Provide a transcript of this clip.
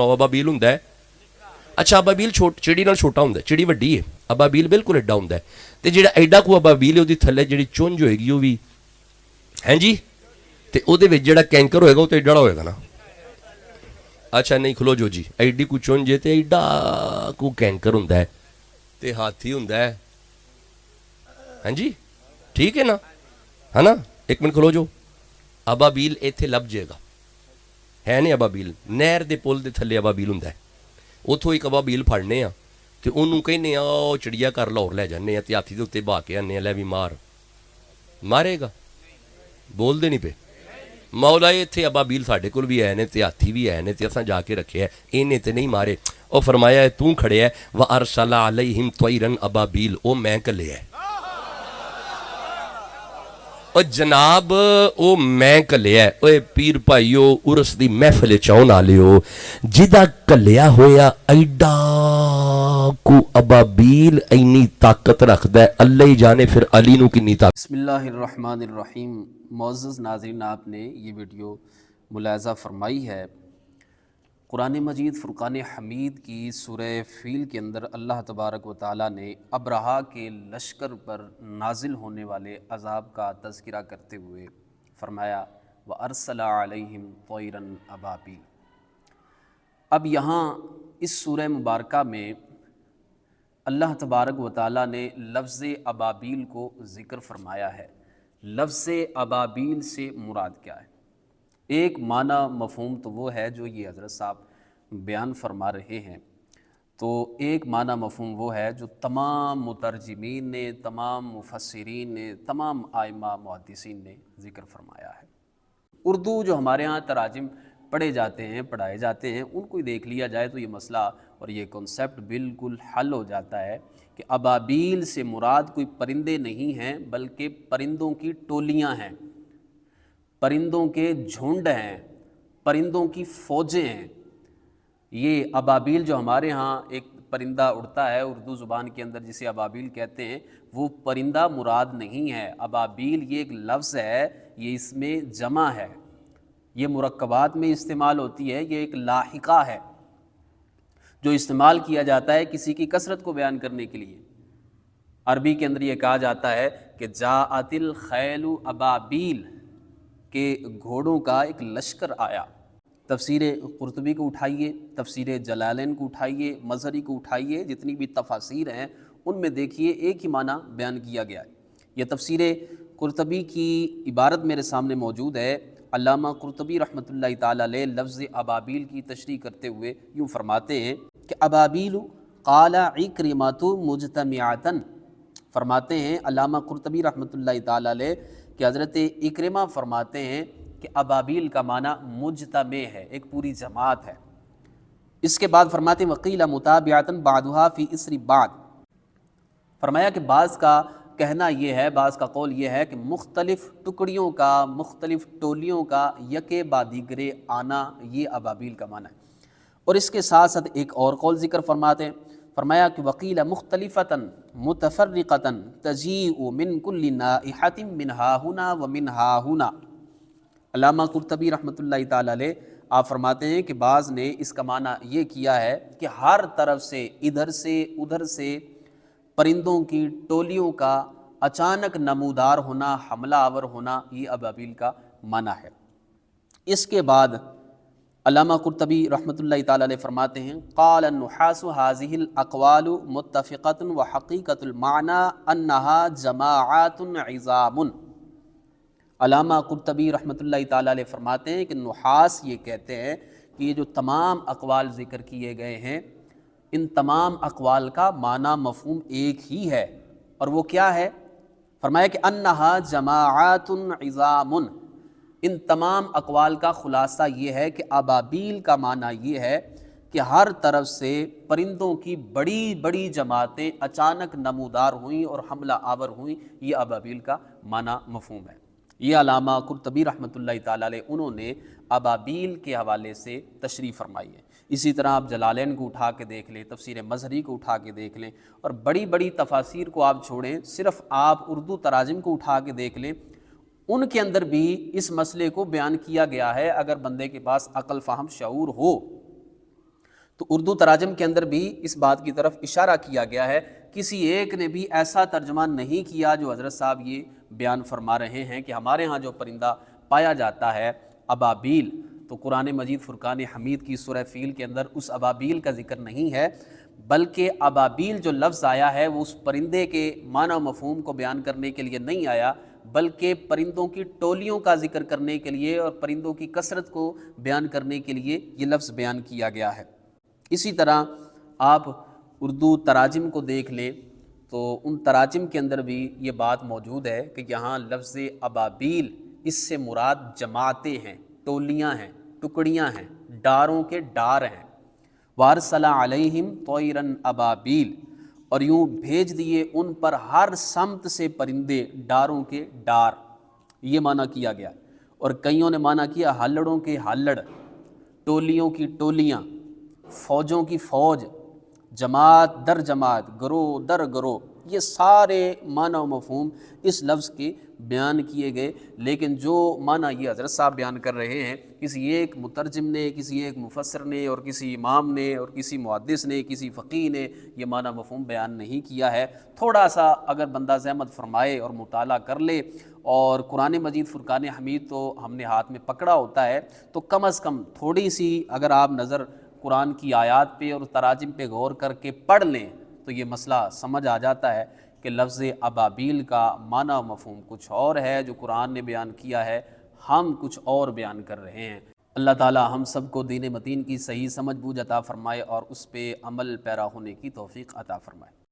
अबाबील हुंदा है। अच्छा अबाबील चिड़ी नाल छोटा हुंदा है, चिड़ी वड्डी है, अबाबील बिल्कुल एडा हुंदा है। ते जिहड़ा एडा को अबाबील है उहदी थल्ले जिहड़ी चुंझ होएगी वो भी हैं जी, ते उहदे विच जिहड़ा कैंकर होएगा वो तो एडा होएगा ना। अच्छा नहीं खलो जो जी, एडी को चुंझ है ते एडा को कैंकर हुंदा है ते हाथी हुंदा है। हैं जी ठीक है ना, है ना। एक मिनट खलो जो, अबाबील इत्थे लभ जाएगा, है नहीं अबाबील, नहर दे पुल दे थल्ले अबाबील हुंदा है। उथों एक अबाबील फड़ने आ ते ओनू कहने आ ओ चिड़िया घर लाहौर लै जाने आ ते हाथी दे उत्ते बहा के आने आ, लै भी मार, मारेगा? बोलदे नहीं पे। मौला इत्थे अबाबील साडे कोल भी है ने ते हाथी भी है ने ते असां जाके रखे है, इन्हें ते नहीं मारे। ओ फरमाया तू खड़े है व अरसला अलैहिम तैरन अबाबील, ओ मैं कले है। ओ जनाब ओ मैं कलिया है। ओए पीर भाईओ उरस दी महफिल चाउन आलियो, जिदा कलिया होया ऐडा को अबाबील इन्नी ताकत रखदा है, अल्लाह ही जाने फिर अली नू किन्नी ताकत। बिस्मिल्लाहिर्रहमानिर्रहीम। मुअज़्ज़ज़ नाज़रीन, आपने ये वीडियो मुलाहज़ा फरमाई है। कुरान मजीद फ़ुरक़ान हमीद की सूरह फ़ील के अंदर अल्लाह तबारक व तआला ने अब्रहा के लश्कर पर नाजिल होने वाले अज़ाब का तज़किरा करते हुए फ़रमाया व अरसला अलैहिम तैरन अबाबील। अब यहाँ इस सूरह मुबारका में अल्लाह तबारक व तआला ने लफ्ज़ अबाबील को ज़िक्र फ़रमाया है। लफ्ज़ अबाबील से मुराद क्या है? एक माना मफ़हूम तो वो है जो ये हज़रत साहब बयान फरमा रहे हैं, तो एक माना मफ़हूम वो है जो तमाम मुतरजिमीन ने, तमाम मुफस्सिरीन ने, तमाम आइमा मुहद्दिसीन ने ज़िक्र फरमाया है। उर्दू जो हमारे यहाँ तराजिम पढ़े जाते हैं, पढ़ाए जाते हैं, उनको ही देख लिया जाए तो ये मसला और ये कॉन्सेप्ट बिल्कुल हल हो जाता है कि अबाबील से मुराद कोई परिंदे नहीं हैं, बल्कि परिंदों की टोलियाँ हैं, परिंदों के झुंड हैं, परिंदों की फ़ौजें हैं। ये अबाबील जो हमारे यहाँ एक परिंदा उड़ता है उर्दू ज़ुबान के अंदर जिसे अबाबील कहते हैं, वो परिंदा मुराद नहीं है। अबाबील ये एक लफ्ज़ है, ये इसमें जमा है, ये मुरक्कबात में इस्तेमाल होती है, ये एक लाहिका है जो इस्तेमाल किया जाता है किसी की कसरत को बयान करने के लिए। अरबी के अंदर ये कहा जाता है कि जाअतिल खैलु अबाबील, के घोड़ों का एक लश्कर आया। तफसीर कुर्तबी को उठाइए, तफसीर जलालैन को उठाइए, मज़हरी को उठाइए, जितनी भी तफासीर हैं उनमें देखिए एक ही माना बयान किया गया है। यह तफसीर कुर्तबी की इबारत मेरे सामने मौजूद है। अल्लामा कुर्तबी रहमतुल्लाहि ताला अलैह लफ्ज़ अबाबील की तशरीह करते हुए यूँ फरमाते हैं कि अबाबील क़ाला इक्रिमतु मुजतमिअतन। फरमाते हैं अल्लामा कुर्तबी रहमतुल्लाहि ताला अलैह कि हज़रत इक्रिमा फरमाते हैं कि अबाबील का माना मुजतमे है, एक पूरी जमात है। इसके बाद फरमाते हैं वकीला मुताबिअतन बादुहा फ़ी इसरी बाद। फरमाया कि बाज़ का कहना ये है, बाज़ का कौल ये है कि मुख्तलिफ़ टुकड़ियों का, मुख्तलिफ़ टोलियों का यके बादीगरे आना, ये अबाबील का माना है। और इसके साथ साथ एक और कौल ज़िक्र फरमाते हैं, फरमाया कि वकीला मुख्तलिफ़तन मुतफ़र्रिक़तन तजीउ मिन कुल्लि नाइहतिन मिन हाहुना व मिन हाहुना। अल्लामा कुर्तबी रहमतुल्लाहि ताला अलैह आप फरमाते हैं कि बाज़ ने इसका माना ये किया है कि हर तरफ से, इधर से उधर से परिंदों की टोलियों का अचानक नमूदार होना, हमला आवर होना, ये अबाबील का माना है। इसके बाद अल्लामा कुर्तबी रहमतुल्लाहि ताला अलैह फरमाते हैं क़ाल अन्नुहासु हाज़िहिल अक़वालु मुत्तफ़िक़तुन व हक़ीक़तुल माना अन्नहा जमाअतुन इज़ामुन। अल्लामा कुर्तबी रहमतुल्लाहि ताला अलैह फरमाते हैं कि नुहास ये कहते हैं कि ये जो तमाम अक़वाल ज़िक्र किए गए हैं, इन तमाम अक़वाल का माना मफ़हूम एक ही है, और वो क्या है? फरमाया कि अन्नहा जमाअतुन इज़ामुन। इन तमाम अक़वाल का ख़ुलासा ये है कि अबाबील का माना ये है कि हर तरफ से परिंदों की बड़ी बड़ी जमातें अचानक नमूदार हुईं और हमला आवर हुईं, ये अबाबील का माना मफ़हूम है। ये अल्लामा कुर्तबी रहमतुल्लाहि ताला अलैह उन्होंने अबाबील के हवाले से तशरीह फरमाई है। इसी तरह आप जलालैन को उठा के देख लें, तफसीर मज़हरी को उठा के देख लें, और बड़ी बड़ी तफासीर को आप छोड़ें, सिर्फ़ आप उर्दू तराजिम को उठा के देख लें, उनके अंदर भी इस मसले को बयान किया गया है। अगर बंदे के पास अक़ल फ़हम शऊर हो تو اردو تراجم کے اندر بھی اس بات کی طرف اشارہ کیا گیا ہے، کسی ایک نے بھی ایسا ترجمہ نہیں کیا جو حضرت صاحب یہ بیان فرما رہے ہیں کہ ہمارے ہاں جو پرندہ پایا جاتا ہے ابابیل، تو قرآن مجید فرقان حمید کی سورہ فیل کے اندر اس ابابیل کا ذکر نہیں ہے، بلکہ ابابیل جو لفظ آیا ہے وہ اس پرندے کے معنی و مفہوم کو بیان کرنے کے لیے نہیں آیا، بلکہ پرندوں کی ٹولیوں کا ذکر کرنے کے لیے اور پرندوں کی کثرت کو بیان کرنے کے لیے یہ لفظ بیان کیا گیا ہے۔ اسی طرح آپ اردو تراجم کو دیکھ لیں تو ان تراجم کے اندر بھی یہ بات موجود ہے کہ یہاں لفظ ابابیل اس سے مراد جماعتیں ہیں، ٹولیاں ہیں، ٹکڑیاں ہیں، ڈاروں کے ڈار ہیں۔ وارسل علیہم طیرن ابابیل، اور یوں بھیج دیے ان پر ہر سمت سے پرندے، ڈاروں کے ڈار، یہ معنی کیا گیا۔ اور کئیوں نے معنی کیا ہلڑوں کے ہلڑ، ٹولیوں کی ٹولیاں، فوجوں کی فوج، جماعت در جماعت، گروہ در گروہ، یہ سارے معنی و مفہوم اس لفظ کے بیان کیے گئے۔ لیکن جو معنی یہ حضرت صاحب بیان کر رہے ہیں، کسی ایک مترجم نے، کسی ایک مفسر نے، اور کسی امام نے، اور کسی محدث نے، کسی فقیہ نے یہ معنی مفہوم بیان نہیں کیا ہے۔ تھوڑا سا اگر بندہ زحمت فرمائے اور مطالعہ کر لے، اور قرآن مجید فرقان حمید تو ہم نے ہاتھ میں پکڑا ہوتا ہے، تو کم از کم تھوڑی سی اگر آپ نظر قرآن کی آیات پہ اور تراجم پہ غور کر کے پڑھ لیں تو یہ مسئلہ سمجھ آ جاتا ہے کہ لفظ ابابیل کا معنی و مفہوم کچھ اور ہے جو قرآن نے بیان کیا ہے، ہم کچھ اور بیان کر رہے ہیں۔ اللہ تعالی ہم سب کو دین متین کی صحیح سمجھ بوجھ عطا فرمائے اور اس پہ عمل پیرا ہونے کی توفیق عطا فرمائے۔